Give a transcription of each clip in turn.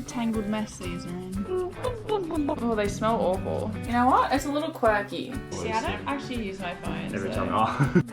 Tangled mess these are in. Oh, they smell awful. You know what? It's a little quirky. See, I don't actually use my phone. Every so. time.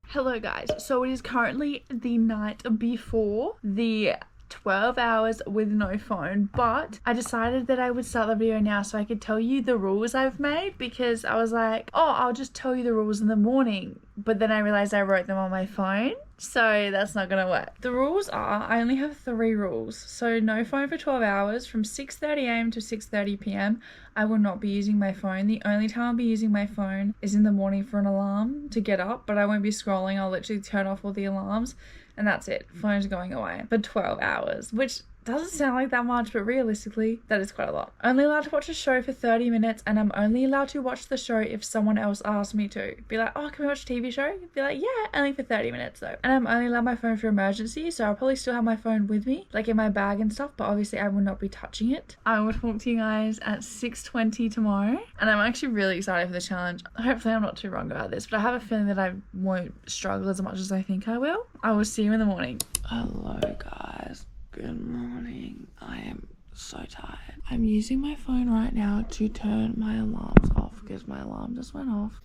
Hello guys, so it is currently the night before the 12 hours with no phone, but I decided that I would start the video now so I could tell you the rules I've made, because I was like, oh, I'll just tell you the rules in the morning, but then I realized I wrote them on my phone, so that's not gonna work. The rules are, I only have 3 rules. So no phone for 12 hours from 6:30 a.m. to 6:30 p.m. I will not be using my phone. The only time I'll be using my phone is in the morning for an alarm to get up, but I won't be scrolling. I'll literally turn off all the alarms and that's it. Phone's going away for 12 hours, which doesn't sound like that much, but realistically, that is quite a lot. Only allowed to watch a show for 30 minutes, and I'm only allowed to watch the show if someone else asks me to. Be like, oh, can we watch a TV show? Be like, yeah, only for 30 minutes though. And I'm only allowed my phone for emergency, so I'll probably still have my phone with me, like in my bag and stuff, but obviously I will not be touching it. I will talk to you guys at 6:20 tomorrow, and I'm actually really excited for the challenge. Hopefully I'm not too wrong about this, but I have a feeling that I won't struggle as much as I think I will. I will see you in the morning. Hello guys. Good morning. I am so tired. I'm using my phone right now to turn my alarms off because my alarm just went off.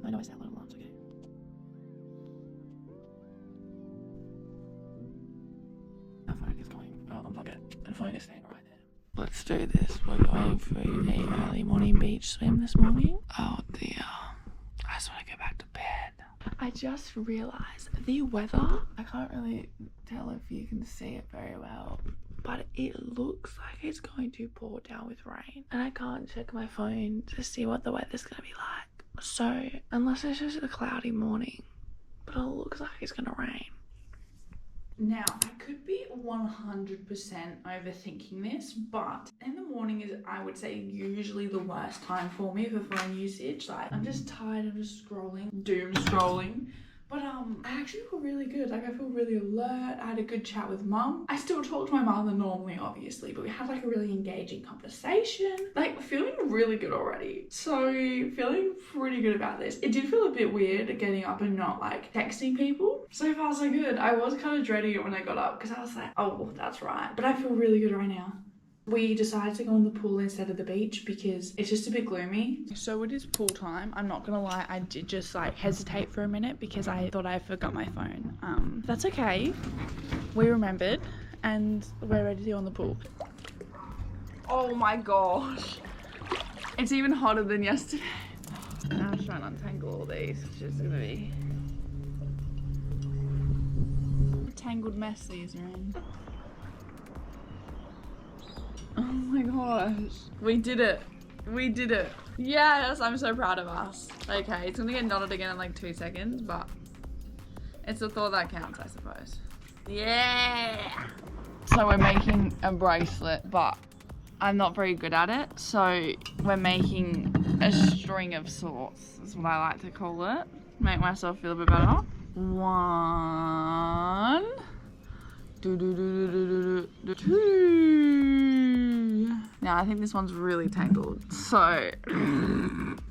I know I sound like alarms, okay? My phone is going. Oh, unplug it. The phone is staying right there. Let's do this. We're going for a early morning beach swim this morning. Oh dear. I just want to go back to bed. I just realised the weather, I can't really tell if you can see it very well, but it looks like it's going to pour down with rain, and I can't check my phone to see what the weather's going to be like. So unless it's just a cloudy morning, but it looks like it's going to rain. Now, I could be 100% overthinking this, but in the morning is, I would say, usually the worst time for me for phone usage. Like, I'm just tired, I'm just scrolling, doom scrolling. But I actually feel really good. Like, I feel really alert. I had a good chat with mum. I still talk to my mother normally, obviously, but we had like a really engaging conversation. Like, feeling really good already. So, feeling pretty good about this. It did feel a bit weird getting up and not like texting people. So far, so good. I was kind of dreading it when I got up because I was like, oh, that's right. But I feel really good right now. We decided to go in the pool instead of the beach because it's just a bit gloomy. So it is pool time. I'm not gonna lie, I did just like hesitate for a minute because I thought I forgot my phone. That's okay. We remembered and we're ready to go in the pool. Oh my gosh. It's even hotter than yesterday. Now I'm trying to untangle all these, which is gonna be a tangled mess these are in. Oh my gosh. We did it. We did it. Yes, I'm so proud of us. Okay, it's gonna get knotted again in like 2 seconds, but it's the thought that counts, I suppose. Yeah! So we're making a bracelet, but I'm not very good at it. So we're making a string of sorts, is what I like to call it. Make myself feel a bit better. 1, 2. Now I think this one's really tangled, so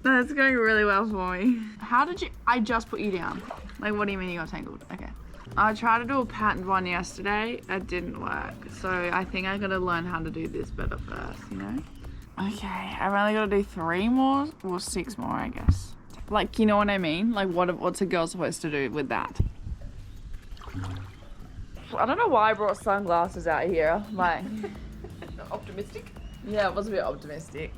that's going really well for me. How did you, I just put you down. Like, what do you mean you got tangled? Okay. I tried to do a patterned one yesterday, it didn't work. So I think I gotta learn how to do this better first, you know? Okay, I've only gotta do 3 more, or 6 more, I guess. Like, you know what I mean? Like, what's a girl supposed to do with that? I don't know why I brought sunglasses out here, like... Optimistic? Yeah, it was a bit optimistic.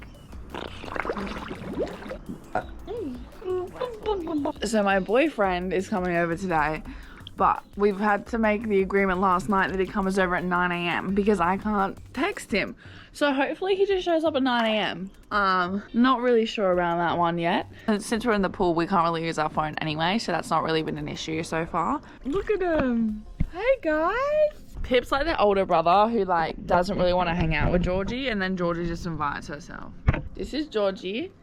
So my boyfriend is coming over today, but we've had to make the agreement last night that he comes over at 9 a.m. because I can't text him. So hopefully he just shows up at 9 a.m. Not really sure around that one yet. And since we're in the pool, we can't really use our phone anyway, so that's not really been an issue so far. Look at him. Hey guys. Pip's like the older brother who like doesn't really want to hang out with Georgie, and then Georgie just invites herself. This is Georgie.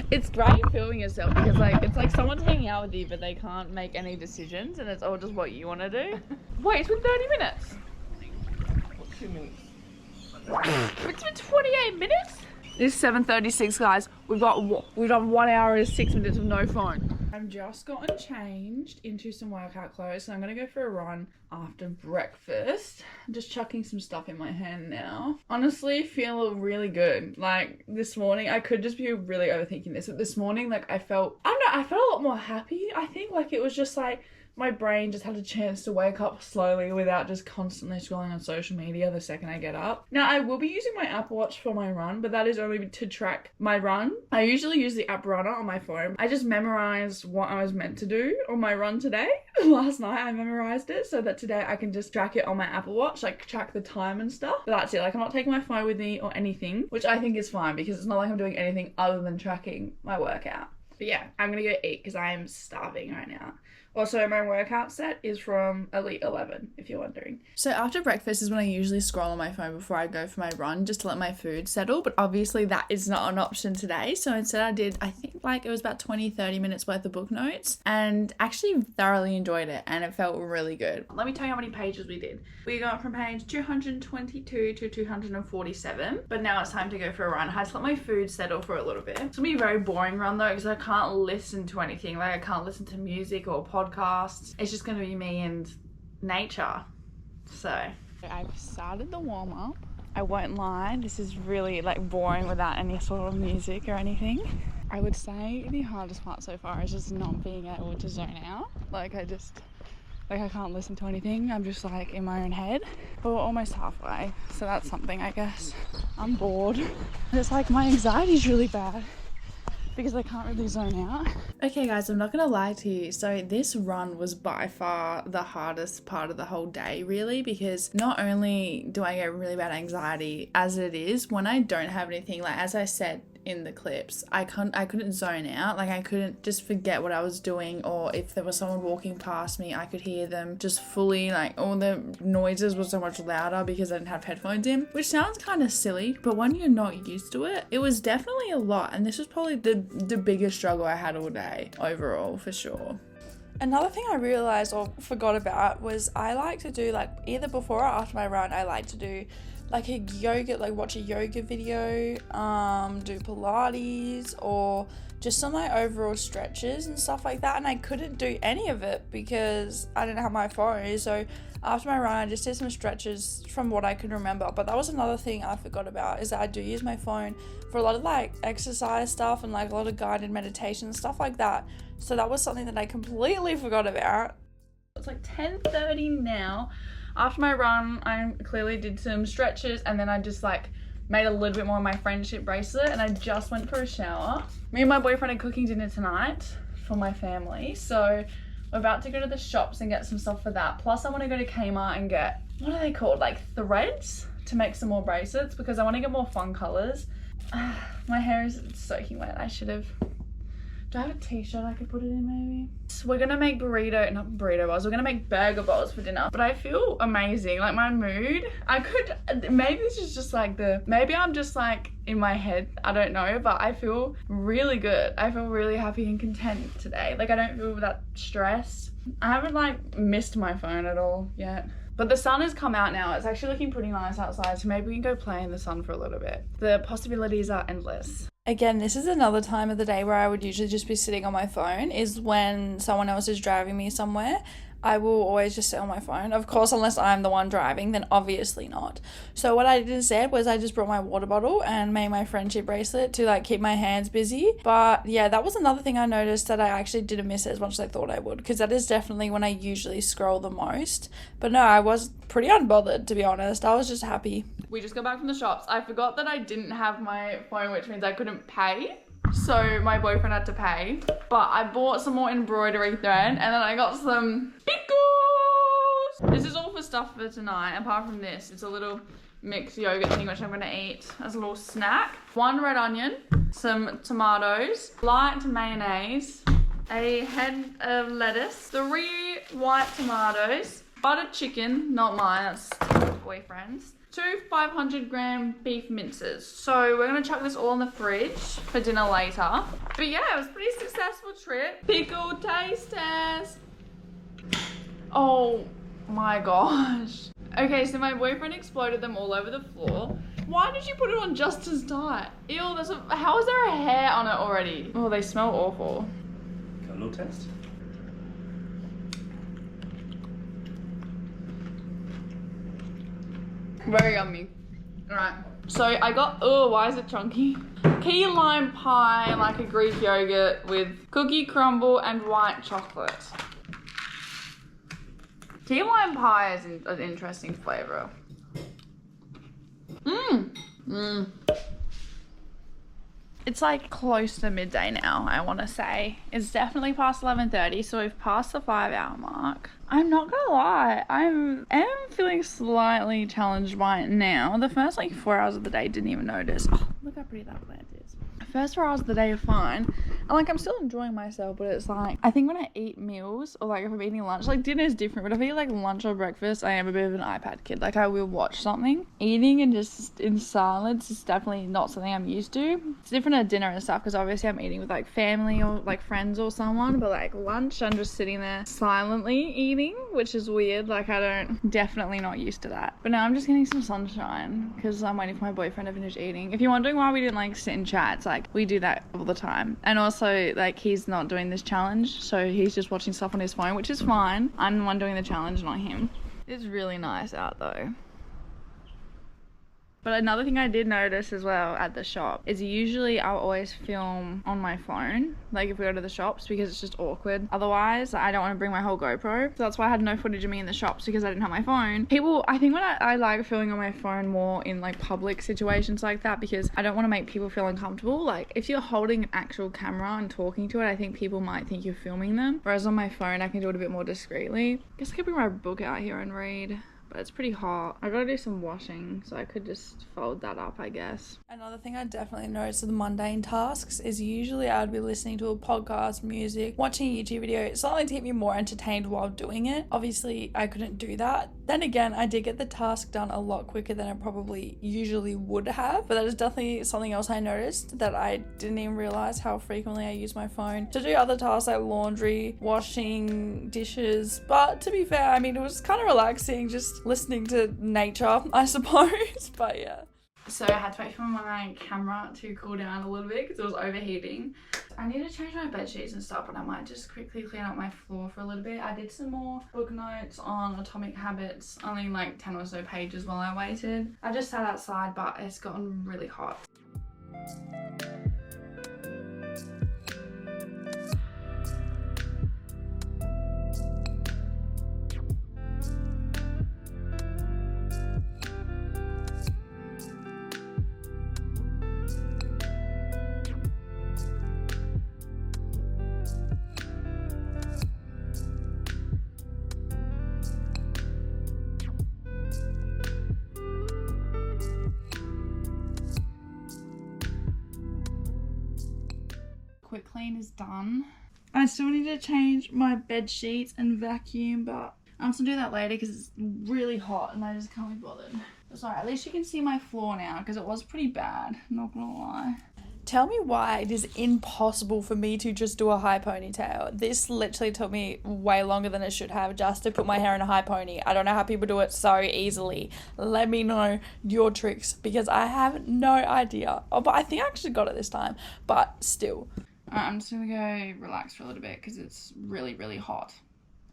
It's great filming yourself because like it's like someone's hanging out with you but they can't make any decisions and it's all just what you want to do. Wait, it's been 30 minutes. What, 2 minutes? It's been 28 minutes. It's 7:36, guys. We've done 1 hour and 6 minutes with no phone. I've just gotten changed into some workout clothes, so I'm gonna go for a run after breakfast. I'm just chucking some stuff in my hand now. Honestly, feel really good. Like this morning, I could just be really overthinking this, but this morning, like I felt a lot more happy. I think like it was just like my brain just had a chance to wake up slowly without just constantly scrolling on social media the second I get up. Now, I will be using my Apple Watch for my run, but that is only to track my run. I usually use the app Runner on my phone. I just memorized what I was meant to do on my run today. Last night I memorized it so that today I can just track it on my Apple Watch, like track the time and stuff. But that's it. Like I'm not taking my phone with me or anything, which I think is fine because it's not like I'm doing anything other than tracking my workout. But yeah, I'm gonna go eat because I am starving right now. Also, my workout set is from Elite 11, if you're wondering. So after breakfast is when I usually scroll on my phone before I go for my run, just to let my food settle. But obviously that is not an option today. So instead I did, I think like it was about 20-30 minutes worth of book notes, and actually thoroughly enjoyed it, and it felt really good. Let me tell you how many pages we did. We got from page 222 to 247, but now it's time to go for a run. I had to let my food settle for a little bit. It's gonna be a very boring run though, because I can't listen to anything. Like I can't listen to music or podcasts. It's just gonna be me and nature. So I've started the warm-up. I won't lie, this is really like boring without any sort of music or anything. I would say the hardest part so far is just not being able to zone out. I can't listen to anything. I'm just like in my own head. But we're almost halfway, so that's something, I guess. I'm bored. It's like my anxiety is really bad because I can't really zone out. Okay guys, I'm not gonna lie to you. So this run was by far the hardest part of the whole day, really, because not only do I get really bad anxiety as it is, when I don't have anything, like as I said in the clips, I couldn't zone out. Like I couldn't just forget what I was doing, or if there was someone walking past me, I could hear them just fully, like all the noises were so much louder because I didn't have headphones in, which sounds kind of silly, but when you're not used to it, it was definitely a lot. And this was probably the biggest struggle I had all day overall, for sure. Another thing I realized or forgot about was I like to do, like either before or after my run, I like to do like a yoga, like watch a yoga video, do Pilates, or just some like overall stretches and stuff like that. And I couldn't do any of it because I didn't have my phone. So after my run, I just did some stretches from what I could remember. But that was another thing I forgot about, is that I do use my phone for a lot of like exercise stuff and like a lot of guided meditation, stuff like that. So that was something that I completely forgot about. It's like 10:30 now. After my run, I clearly did some stretches, and then I just like made a little bit more of my friendship bracelet, and I just went for a shower. Me and my boyfriend are cooking dinner tonight for my family, so we're about to go to the shops and get some stuff for that. Plus I want to go to Kmart and get, what are they called, like threads to make some more bracelets, because I want to get more fun colors. My hair is soaking wet. Do I have a t-shirt I could put it in maybe? So we're gonna make we're gonna make burger bowls for dinner. But I feel amazing, like my mood, maybe this is just like maybe I'm just like in my head, I don't know, but I feel really good. I feel really happy and content today. Like I don't feel that stressed. I haven't like missed my phone at all yet. But the sun has come out now. It's actually looking pretty nice outside, so maybe we can go play in the sun for a little bit. The possibilities are endless. Again, this is another time of the day where I would usually just be sitting on my phone, is when someone else is driving me somewhere. I will always just sit on my phone. Of course, unless I'm the one driving, then obviously not. So what I did instead was I just brought my water bottle and made my friendship bracelet to like keep my hands busy. But yeah, that was another thing I noticed, that I actually didn't miss it as much as I thought I would, because that is definitely when I usually scroll the most. But no, I was pretty unbothered, to be honest. I was just happy. We just got back from the shops. I forgot that I didn't have my phone, which means I couldn't pay. So my boyfriend had to pay, but I bought some more embroidery thread, and then I got some pickles. This is all for stuff for tonight. Apart from this, it's a little mixed yogurt thing which I'm gonna eat as a little snack. 1 red onion, some tomatoes, light mayonnaise, a head of lettuce, 3 white tomatoes, buttered chicken, not mine, that's my boyfriend's, 2 500-gram beef minces. So we're gonna chuck this all in the fridge for dinner later. But yeah, it was a pretty successful trip. Pickle taste test. Oh my gosh. Okay, so my boyfriend exploded them all over the floor. Why did you put it on just as tight? Ew, how is there a hair on it already? Oh, they smell awful. little test. Very yummy. Alright. So I got, oh, why is it chunky? Key lime pie, like a Greek yogurt with cookie crumble and white chocolate. Key lime pie is an interesting flavour. It's like close to midday now, I want to say. It's definitely past 11:30, so we've passed the 5-hour mark. I'm not gonna lie, I am feeling slightly challenged by it now. The first like 4 hours of the day didn't even notice. Oh, look how pretty that plant is. The first 4 hours of the day are fine. And like I'm still enjoying myself, but it's like, I think when I eat meals, or like if I'm eating lunch, like dinner is different, but if I eat like lunch or breakfast, I am a bit of an iPad kid. Like I will watch something. Eating and just in silence is definitely not something I'm used to. It's different at dinner and stuff, because obviously I'm eating with like family or like friends or someone, but like lunch, I'm just sitting there silently eating, which is weird. Like definitely not used to that. But now I'm just getting some sunshine because I'm waiting for my boyfriend to finish eating. If you're wondering why we didn't like sit and chat, it's like we do that all the time. And also like he's not doing this challenge, so he's just watching stuff on his phone, which is fine. I'm the one doing the challenge, not him. It's really nice out though. But another thing I did notice as well at the shop is usually I'll always film on my phone, like if we go to the shops, because it's just awkward. Otherwise, I don't want to bring my whole GoPro. So that's why I had no footage of me in the shops, because I didn't have my phone. People, I think when I like filming on my phone more in like public situations like that, because I don't want to make people feel uncomfortable. Like if you're holding an actual camera and talking to it, I think people might think you're filming them. Whereas on my phone, I can do it a bit more discreetly. I guess I could bring my book out here and read. But it's pretty hot. I gotta do some washing, so I could just fold that up, I guess. Another thing I definitely noticed with the mundane tasks is usually I would be listening to a podcast, music, watching a YouTube video, something to keep me more entertained while doing it. Obviously, I couldn't do that. Then again, I did get the task done a lot quicker than I probably usually would have, but that is definitely something else I noticed, that I didn't even realize how frequently I use my phone to do other tasks like laundry, washing, dishes. But to be fair, I mean, it was kind of relaxing, just listening to nature, I suppose. But yeah. So I had to wait for my camera to cool down a little bit because it was overheating. I need to change my bed sheets and stuff, but I might just quickly clean up my floor for a little bit. I did some more book notes on Atomic Habits, only like 10 or so pages while I waited. I just sat outside, but it's gotten really hot. Quick clean is done. I still need to change my bed sheets and vacuum, but I'm just gonna do that later because it's really hot and I just can't be bothered. But sorry, at least you can see my floor now because it was pretty bad, not gonna lie. Tell me why it is impossible for me to just do a high ponytail. This literally took me way longer than it should have just to put my hair in a high pony. I don't know how people do it so easily. Let me know your tricks because I have no idea. Oh, but I think I actually got it this time, but still. I'm just gonna go relax for a little bit because it's really, really hot.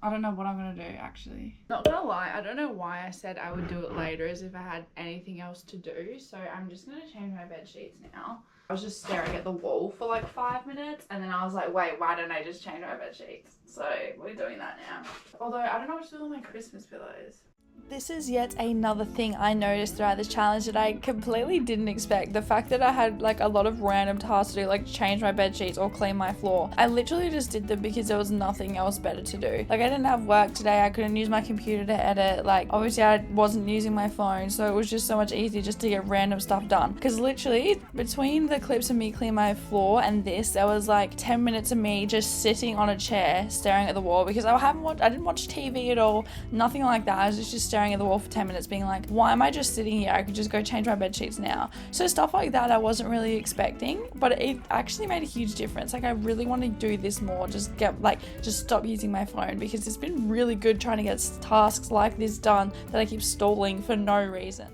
I don't know what I'm gonna do actually. Not gonna lie, I don't know why I said I would do it later as if I had anything else to do. So I'm just gonna change my bed sheets now. I was just staring at the wall for like 5 minutes and then I was like, wait, why don't I just change my bed sheets? So we're doing that now. Although I don't know what to do with all my Christmas pillows. This is yet another thing I noticed throughout this challenge that I completely didn't expect. The fact that I had like a lot of random tasks to do, like change my bed sheets or clean my floor. I literally just did them because there was nothing else better to do. Like I didn't have work today. I couldn't use my computer to edit. Like obviously I wasn't using my phone. So it was just so much easier just to get random stuff done. Because literally between the clips of me cleaning my floor and this, there was like 10 minutes of me just sitting on a chair staring at the wall because I didn't watch TV at all. Nothing like that. I was just staring at the wall for 10 minutes being like, why am I just sitting here? I could just go change my bed sheets now. So stuff like that I wasn't really expecting, but it actually made a huge difference. Like I really want to do this more, just stop using my phone because it's been really good trying to get tasks like this done that I keep stalling for no reason.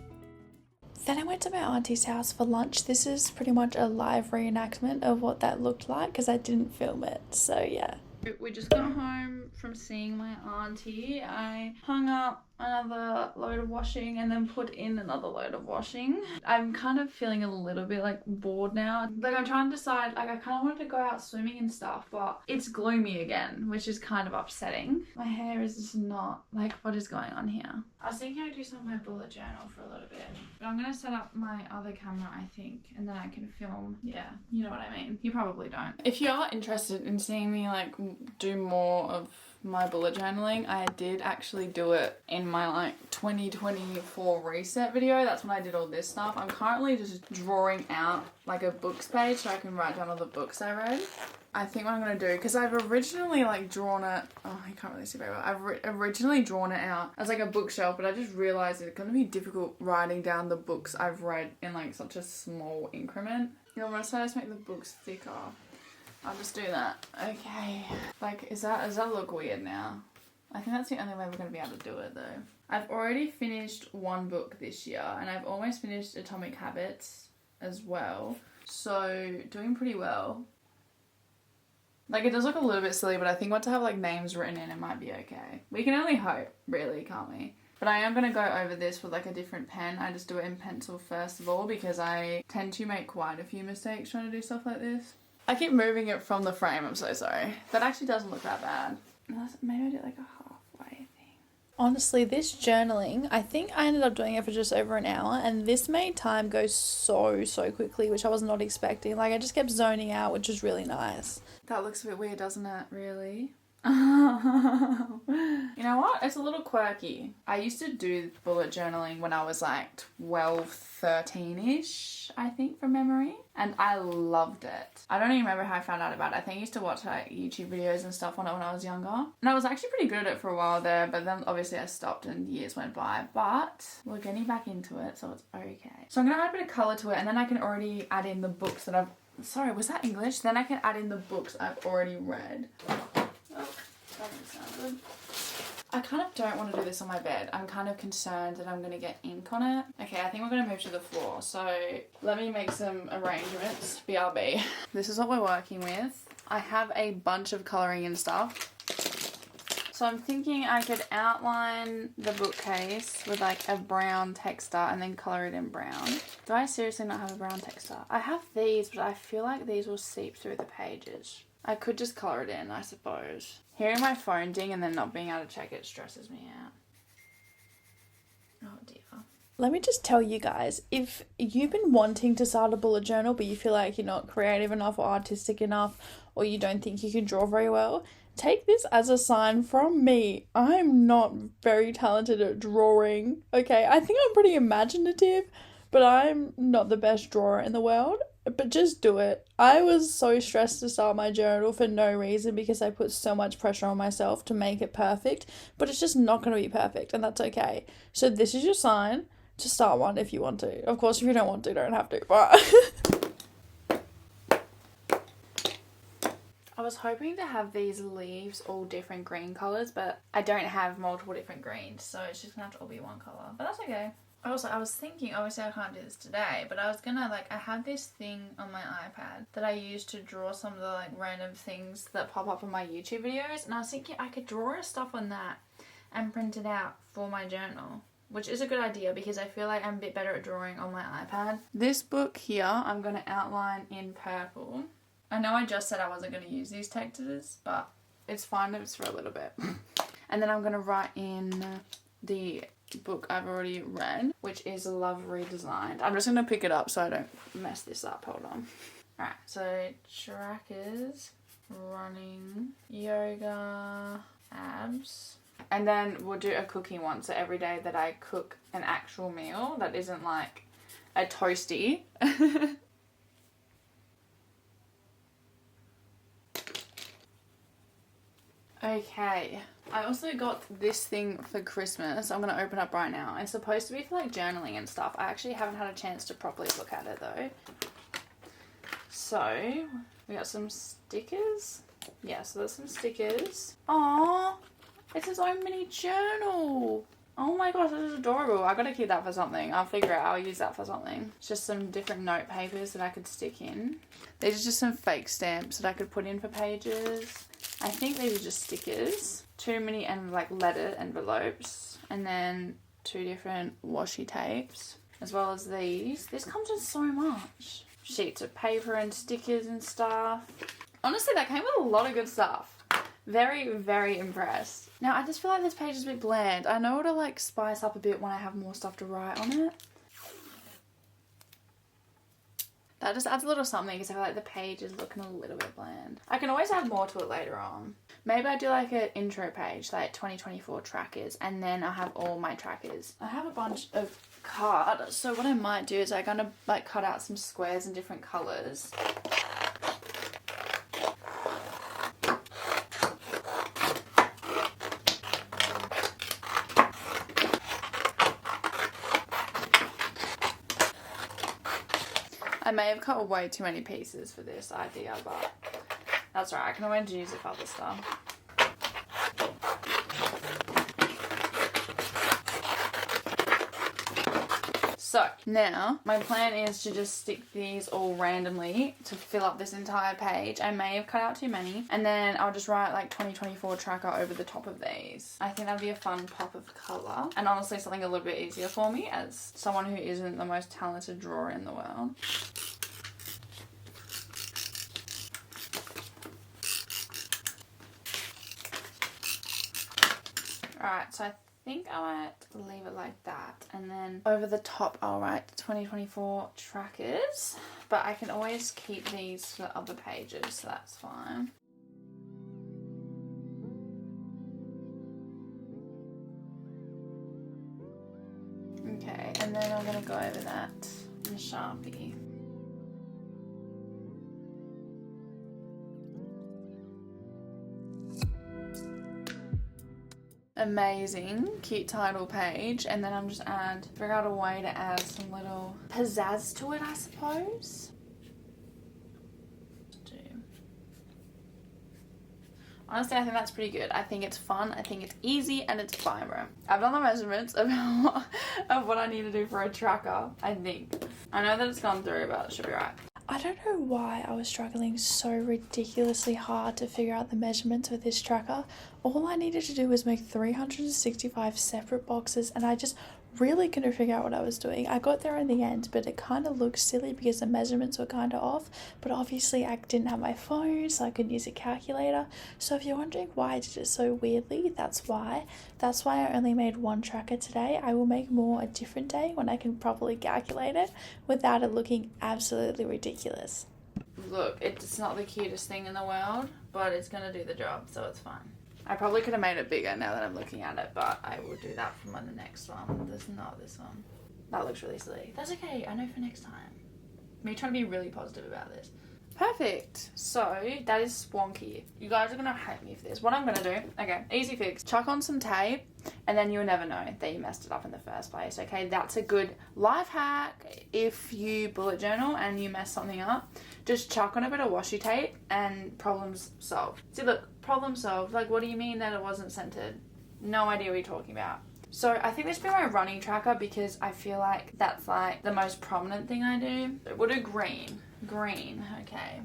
Then I went to my auntie's house for lunch. This is pretty much a live reenactment of what that looked like because I didn't film it. So yeah. We just got home from seeing my auntie. I hung up another load of washing and then put in another load of washing. I'm kind of feeling a little bit like bored now. Like I'm trying to decide, like I kind of wanted to go out swimming and stuff, but it's gloomy again, which is kind of upsetting. My hair is just not, like, what is going on here? I was thinking I'd do some of my bullet journal for a little bit, but I'm gonna set up my other camera, I think, and then I can film. Yeah, you know what I mean. You probably don't. If you are interested in seeing me like do more of my bullet journaling, I did actually do it in my like 2024 reset video. That's when I did all this stuff. I'm currently just drawing out like a books page so I can write down all the books I read. I think what I'm going to do, because I've originally like drawn it, oh I can't really see very well, I've originally drawn it out as like a bookshelf, but I just realised it's going to be difficult writing down the books I've read in like such a small increment. You know, I'm going to make the books thicker. I'll just do that. Okay. Like, does that look weird now? I think that's the only way we're going to be able to do it though. I've already finished one book this year and I've almost finished Atomic Habits as well. So, doing pretty well. Like, it does look a little bit silly, but I think once I have like names written in, it might be okay. We can only hope, really, can't we? But I am going to go over this with like a different pen. I just do it in pencil first of all because I tend to make quite a few mistakes trying to do stuff like this. I keep moving it from the frame, I'm so sorry. That actually doesn't look that bad. Maybe I did like a halfway thing. Honestly, this journaling, I think I ended up doing it for just over an hour and this made time go so quickly, which I was not expecting. Like I just kept zoning out, which was really nice. That looks a bit weird, doesn't it? Really? You know what? It's a little quirky. I used to do bullet journaling when I was like 12, 13-ish, I think, from memory. And I loved it. I don't even remember how I found out about it. I think I used to watch like YouTube videos and stuff on it when I was younger. And I was actually pretty good at it for a while there, but then obviously I stopped and years went by. But we're getting back into it, so it's okay. So I'm going to add a bit of colour to it and then I can already add in the books that I've... Sorry, was that English? Then I can add in the books I've already read. Oh, that didn't sound good. I kind of don't want to do this on my bed. I'm kind of concerned that I'm going to get ink on it. Okay, I think we're going to move to the floor. So let me make some arrangements. BRB. This is what we're working with. I have a bunch of colouring and stuff. So I'm thinking I could outline the bookcase with like a brown texture and then colour it in brown. Do I seriously not have a brown texture? I have these, but I feel like these will seep through the pages. I could just colour it in, I suppose. Hearing my phone ding and then not being able to check it stresses me out. Oh dear. Let me just tell you guys, if you've been wanting to start a bullet journal but you feel like you're not creative enough or artistic enough or you don't think you can draw very well, take this as a sign from me. I'm not very talented at drawing, okay? I think I'm pretty imaginative, but I'm not the best drawer in the world. But just do it. I was so stressed to start my journal for no reason because I put so much pressure on myself to make it perfect, but it's just not going to be perfect and that's okay. So this is your sign to start one if you want to. Of course, if you don't want to, you don't have to, but... I was hoping to have these leaves all different green colours, but I don't have multiple different greens, so it's just going to have to all be one colour, but that's okay. Also, I was thinking, obviously I can't do this today, but I was gonna, like, I have this thing on my iPad that I use to draw some of the, like, random things that pop up in my YouTube videos, and I was thinking I could draw stuff on that and print it out for my journal, which is a good idea because I feel like I'm a bit better at drawing on my iPad. This book here, I'm gonna outline in purple. I know I just said I wasn't gonna use these textures, but it's fine if it's for a little bit. And then I'm gonna write in the book I've already read, which is Love Redesigned. I'm just going to pick it up so I don't mess this up. Hold on. Alright, so trackers, running, yoga, abs. And then we'll do a cooking one. So every day that I cook an actual meal that isn't like a toasty. Okay, I also got this thing for Christmas. I'm going to open up right now. It's supposed to be for like journaling and stuff. I actually haven't had a chance to properly look at it though. So, we got some stickers. Yeah, so there's some stickers. Aww, it's his own mini journal. Oh my gosh, this is adorable. I gotta keep that for something. I'll figure it out. I'll use that for something. It's just some different note papers that I could stick in. These are just some fake stamps that I could put in for pages. I think these are just stickers. 2 mini and like letter envelopes, and then 2 different washi tapes, as well as these. This comes with so much. Sheets of paper and stickers and stuff. Honestly, that came with a lot of good stuff. Very, very impressed. Now, I just feel like this page is a bit bland. I know it'll like spice up a bit when I have more stuff to write on it. That just adds a little something because I feel like the page is looking a little bit bland. I can always add more to it later on. Maybe I do like an intro page, like 2024 trackers, and then I'll have all my trackers. I have a bunch of cards, so what I might do is I'm gonna like cut out some squares in different colours. I may have cut way too many pieces for this idea, but that's right. I can always use it for other stuff. So now my plan is to just stick these all randomly to fill up this entire page. I may have cut out too many, and then I'll just write like 2024 tracker over the top of these. I think that'd be a fun pop of colour, and honestly something a little bit easier for me as someone who isn't the most talented drawer in the world. Alright, so I think I might leave it like that, and then over the top I'll write 2024 trackers, but I can always keep these for other pages, so that's fine. Okay, and then I'm going to go over that in a Sharpie. Amazing, cute title page, and then I'm just figure out a way to add some little pizzazz to it, I suppose. Honestly, I think that's pretty good. I think it's fun, I think it's easy, and it's vibrant. I've done the measurements of what I need to do for a tracker, I think. I know that it's gone through, but it should be right. I don't know why I was struggling so ridiculously hard to figure out the measurements with this tracker. All I needed to do was make 365 separate boxes, and I just really couldn't figure out what I was doing. I got there in the end, but it kind of looked silly because the measurements were kind of off, but obviously I didn't have my phone, so I couldn't use a calculator. So if you're wondering why I did it so weirdly, that's why I only made one tracker today. I will make more a different day when I can properly calculate it without it looking absolutely ridiculous. Look, it's not the cutest thing in the world, but it's gonna do the job, so it's fine. I probably could have made it bigger now that I'm looking at it, but I will do that for the next one. This not this one. That looks really silly. That's okay, I know for next time. Me trying to be really positive about this. Perfect. So that is swanky. You guys are gonna hate me for this. What I'm gonna do, okay, easy fix. Chuck on some tape, and then you'll never know that you messed it up in the first place. Okay, that's a good life hack. If you bullet journal and you mess something up, just chuck on a bit of washi tape and problems solved. See, look, problem solved. Like, what do you mean that it wasn't centered? No idea what you're talking about. So I think this will be my running tracker because I feel like that's like the most prominent thing I do. We'll do green. Green, okay.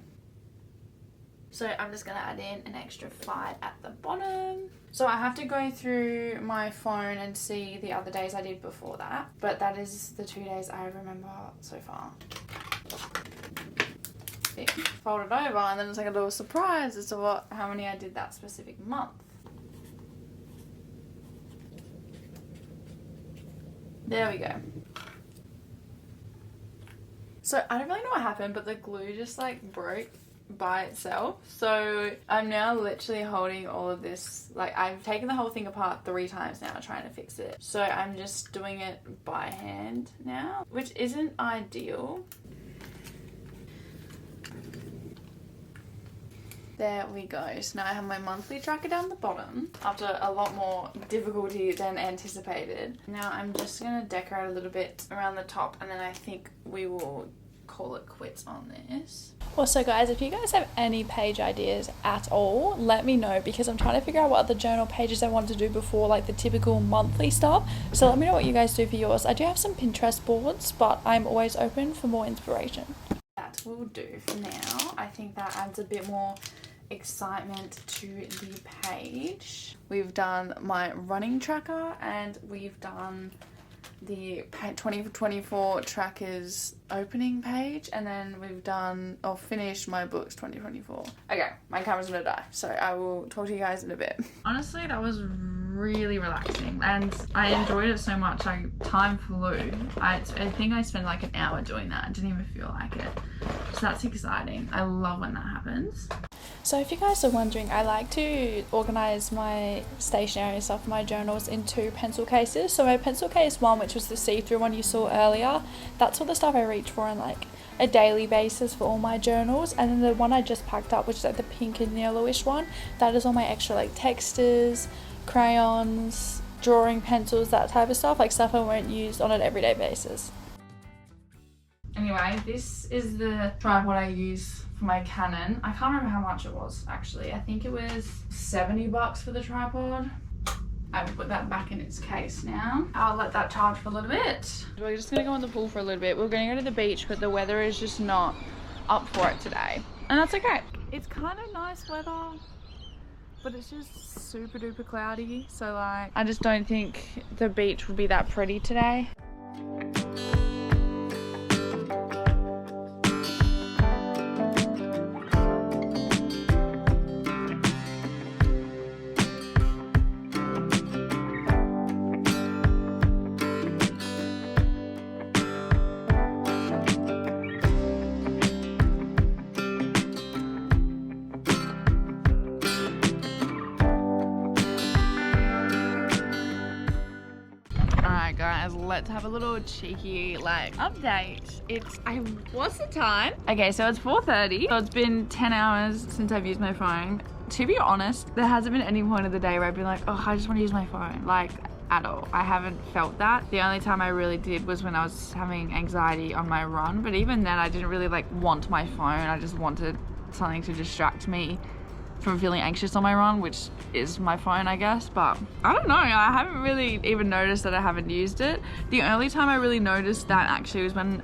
So I'm just going to add in an extra 5 at the bottom. So I have to go through my phone and see the other days I did before that. But that is the 2 days I remember so far. Fold it over, and then it's like a little surprise as to how many I did that specific month. There we go. So I don't really know what happened, but the glue just like broke by itself. So I'm now literally holding all of this, like I've taken the whole thing apart 3 times now trying to fix it. So I'm just doing it by hand now, which isn't ideal. There we go. So now I have my monthly tracker down the bottom after a lot more difficulty than anticipated. Now I'm just going to decorate a little bit around the top, and then I think we will call it quits on this. Also guys, if you guys have any page ideas at all, let me know, because I'm trying to figure out what other journal pages I want to do before like the typical monthly stuff. So let me know what you guys do for yours. I do have some Pinterest boards, but I'm always open for more inspiration. That will do for now. I think that adds a bit more excitement to the page. We've done my running tracker and we've done the 2024 trackers opening page, and then we've done or finished my books 2024. Okay, my camera's gonna die, so I will talk to you guys in a bit. Honestly, that was really relaxing and I enjoyed it so much. Like, time flew. I think I spent like an hour doing that. I didn't even feel like it. So that's exciting. I love when that happens. So if you guys are wondering, I like to organise my stationery stuff, my journals, into pencil cases. So my pencil case one, which was the see-through one you saw earlier, that's all the stuff I reach for on like a daily basis for all my journals. And then the one I just packed up, which is like the pink and yellowish one, that is all my extra like texters, crayons, drawing pencils, that type of stuff, like stuff I won't use on an everyday basis. Anyway, this is the tripod I use for my Canon. I can't remember how much it was actually. I think it was $70 for the tripod. I've put that back in its case now. I'll let that charge for a little bit. We're just gonna go in the pool for a little bit. We're gonna go to the beach, but the weather is just not up for it today. And that's okay. It's kind of nice weather, but it's just super duper cloudy. So like, I just don't think the beach will be that pretty today. Guys, let's have a little cheeky like update. What's the time? Okay, so it's 4:30. So it's been 10 hours since I've used my phone. To be honest, there hasn't been any point of the day where I've been like, oh, I just want to use my phone, like at all. I haven't felt that. The only time I really did was when I was having anxiety on my run, but even then I didn't really like want my phone. I just wanted something to distract me from feeling anxious on my run, which is my phone, I guess. But I don't know, I haven't really even noticed that I haven't used it. The only time I really noticed that actually was when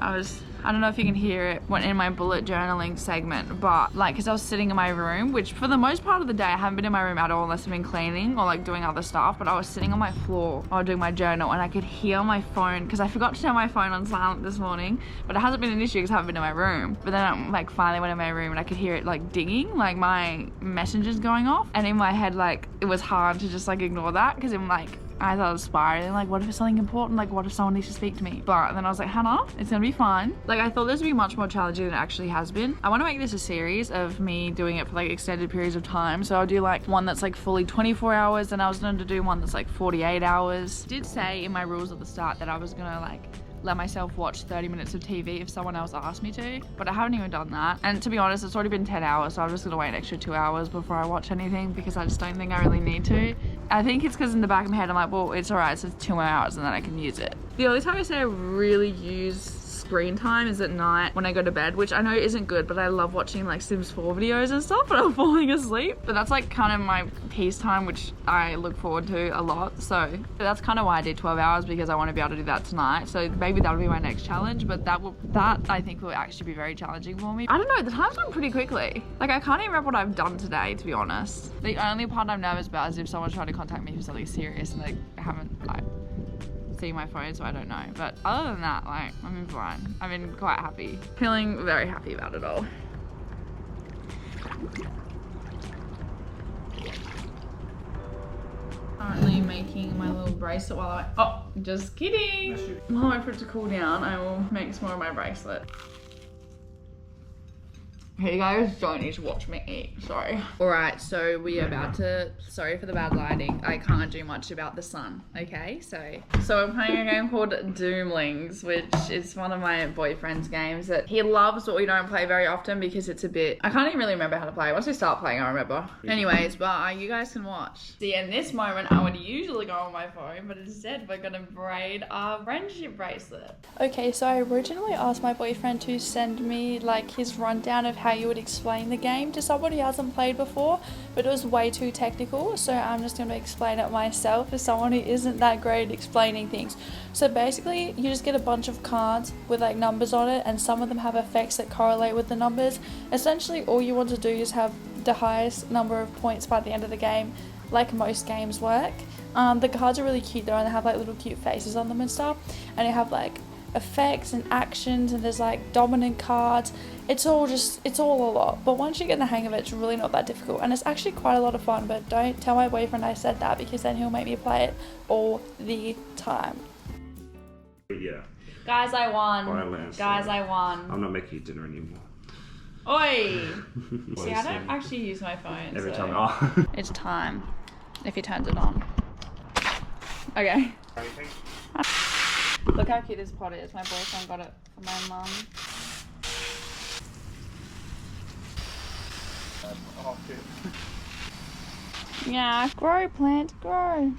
I don't know if you can hear it when in my bullet journaling segment, but like, because I was sitting in my room, which for the most part of the day I haven't been in my room at all unless I've been cleaning or like doing other stuff, but I was sitting on my floor while doing my journal and I could hear my phone, because I forgot to turn my phone on silent this morning, but it hasn't been an issue because I haven't been in my room. But then I like finally went in my room and I could hear it like dinging, like my messages going off, and in my head like it was hard to just like ignore that, because I'm like, I thought I was spiraling, like what if it's something important, like what if someone needs to speak to me? But then I was like, Hannah, it's gonna be fine. Like, I thought this would be much more challenging than it actually has been. I want to make this a series of me doing it for like extended periods of time. So I'll do like one that's like fully 24 hours, and I was going to do one that's like 48 hours. I did say in my rules at the start that I was gonna like let myself watch 30 minutes of TV if someone else asked me to, but I haven't even done that. And to be honest, it's already been 10 hours, so I'm just gonna wait an extra 2 hours before I watch anything, because I just don't think I really need to. I think it's because in the back of my head I'm like, well, it's alright, so it's 2 more hours and then I can use it. The only time I say I really use screen time is at night when I go to bed, which I know isn't good, but I love watching like Sims 4 videos and stuff when I'm falling asleep. But that's like kind of my peace time, which I look forward to a lot. So that's kind of why I did 12 hours, because I want to be able to do that tonight. So maybe that'll be my next challenge, but that I think will actually be very challenging for me. I don't know, the time's gone pretty quickly. Like, I can't even remember what I've done today, to be honest. The only part I'm nervous about is if someone's trying to contact me for something serious and they haven't like see my phone, so I don't know. But other than that, like, I've been fine. I've been quite happy. Feeling very happy about it all. Currently making my little bracelet while just kidding. While I wait for it to cool down, I will make some more of my bracelet. Okay, you guys don't need to watch me eat, sorry. Alright, so we are about to, sorry for the bad lighting, I can't do much about the sun, okay? So I'm playing a game called Doomlings, which is one of my boyfriend's games that he loves, but we don't play very often because it's a bit, I can't even really remember how to play. Once we start playing, I'll remember. Anyways, but you guys can watch. See, in this moment, I would usually go on my phone, but instead we're gonna braid our friendship bracelet. Okay, so I originally asked my boyfriend to send me like his rundown of how you would explain the game to someone who hasn't played before, but it was way too technical, so I'm just going to explain it myself as someone who isn't that great at explaining things. So basically, you just get a bunch of cards with like numbers on it, and some of them have effects that correlate with the numbers. Essentially, all you want to do is have the highest number of points by the end of the game, like most games work. The cards are really cute though, and they have like little cute faces on them and stuff, and you have like effects and actions, and there's like dominant cards. It's all a lot, but once you get the hang of it, it's really not that difficult, and it's actually quite a lot of fun. But don't tell my boyfriend I said that, because then he'll make me play it all the time. Yeah. Guys, I won. Violence. Guys, I won. I'm not making you dinner anymore. Oi! See, I don't actually use my phone. Every so. time. Oh. It's time, if he turns it on. Okay. Look how cute this pot is. My boyfriend got it for my mum. Yeah, grow plant, grow.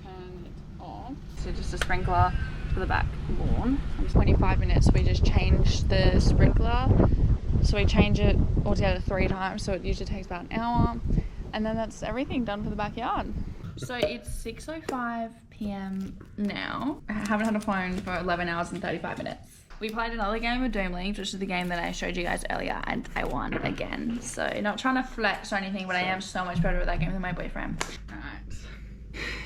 Turn it on. So just a sprinkler for the back lawn. In 25 minutes we just changed the sprinkler. So we change it altogether 3 times, so it usually takes about an hour. And then that's everything done for the backyard. So it's 6:05 p.m. now. I haven't had a phone for 11 hours and 35 minutes. We played another game of Doom Link, which is the game that I showed you guys earlier, and I won again. So not trying to flex or anything, but I am so much better at that game than my boyfriend. Alright,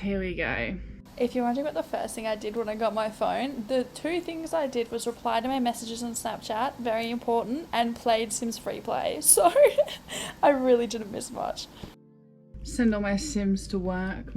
here we go. If you're wondering what the first thing I did when I got my phone, the 2 things I did was reply to my messages on Snapchat, very important, and played Sims Free Play. So I really didn't miss much. Send all my Sims to work.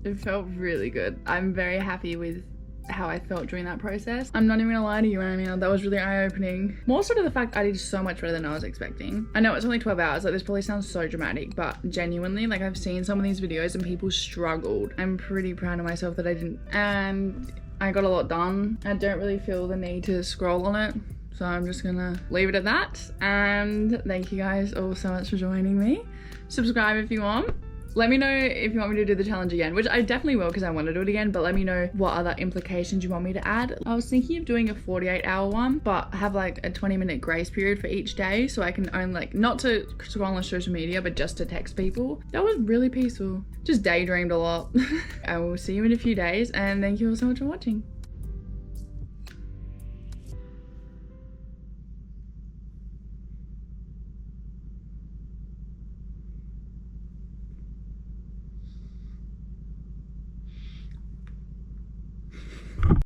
It felt really good. I'm very happy with how I felt during that process. I'm not even gonna lie to you, Anna, that was really eye-opening. More so to the fact I did so much better than I was expecting. I know it's only 12 hours, like this probably sounds so dramatic, but genuinely, like I've seen some of these videos and people struggled. I'm pretty proud of myself that I didn't, and I got a lot done. I don't really feel the need to scroll on it, so I'm just gonna leave it at that. And thank you guys all so much for joining me. Subscribe if you want. Let me know if you want me to do the challenge again, which I definitely will because I want to do it again, but let me know what other implications you want me to add. I was thinking of doing a 48-hour one, but have like a 20-minute grace period for each day, so I can own like, not to scroll on social media, but just to text people. That was really peaceful. Just daydreamed a lot. I will see you in a few days, and thank you all so much for watching.